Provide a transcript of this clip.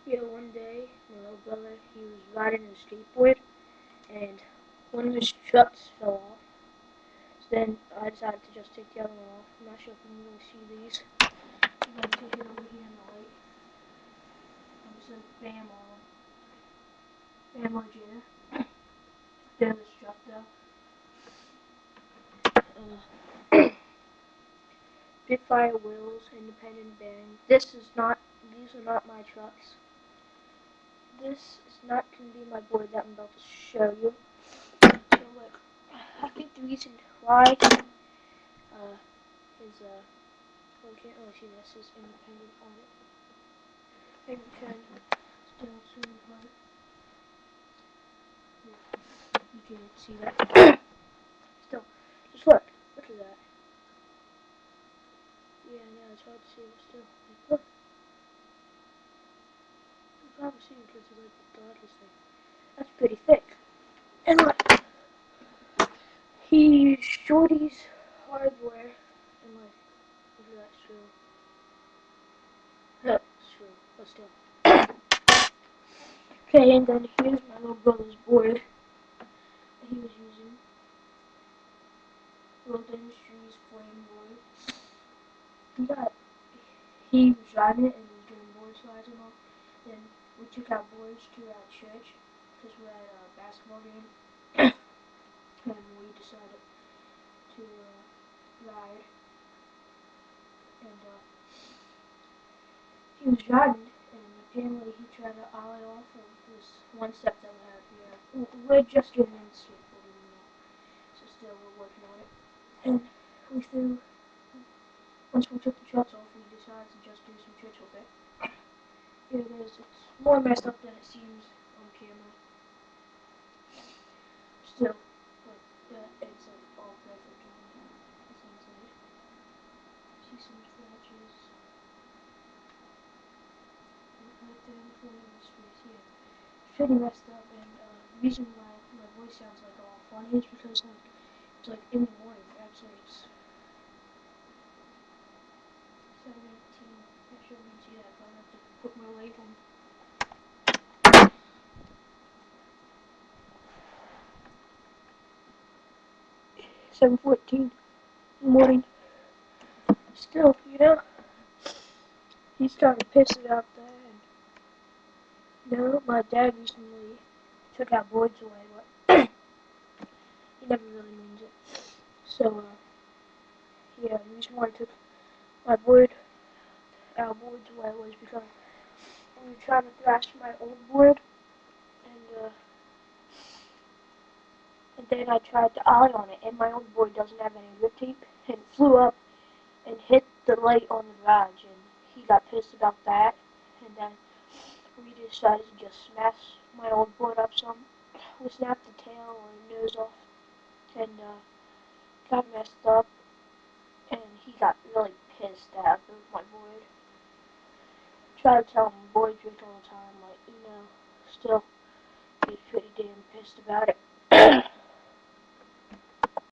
Yeah, one day, my little brother, he was riding his skateboard, and one of his struts fell off. So then I decided to just take the other one off. I'm not sure if you can really see these. I'm going to take it over here in the light. I'm just going to bam on. Bam on Jada. There's the strut though. Bitfire wheels, independent bearing. These are not my trucks. This is not going to be my board that I'm about to show you. So look, I think the reason why is, well, you can't really see this, is independent on it. Maybe you can still zoom in. You can't see that. Still, just look at that. Yeah, I know, it's hard to see, but still, like, look. You can probably see because of like the darkest thing. That's pretty thick. And look, he used Shorty's hardware, and like, look at that screw. That screw, but still. Okay, and then here's my little brother's board that he was using. World Industries flame board. He was driving it and he was doing board slides and all. Then we took our boards to our church because we're at a basketball game. And we decided to ride. And he was driving, and apparently he tried to ollie off of this one step that we have here. We're just getting into skateboarding now, so still we're working on it. And once we took the trucks off, we decided to just do some tricks with it. Here it is. It's more messed up than it seems on camera. Still, but it's all perfect on this inside. See some scratches. Right there in the front of the space here. It's pretty messed up, and the reason why my voice sounds like all funny is because it's like in the morning. Actually, it's 7:18. Not sure if you can see that, but I have to put my light on. 7:14 in the morning. Still, he's starting to piss it out there. And my dad recently took our boards away, but he never really means it. So, yeah, the reason why I took our boards away was because we were trying to thrash my old board, and then I tried to ollie on it, and my old board doesn't have any grip tape, and it flew up and hit the light on the garage, and he got pissed about that, and then we decided to just smash my old board up some. We snapped the tail or the nose off, and got messed up, and he got really pissed after my board. Try to tell him boy drink all the time, still he's pretty damn pissed about it.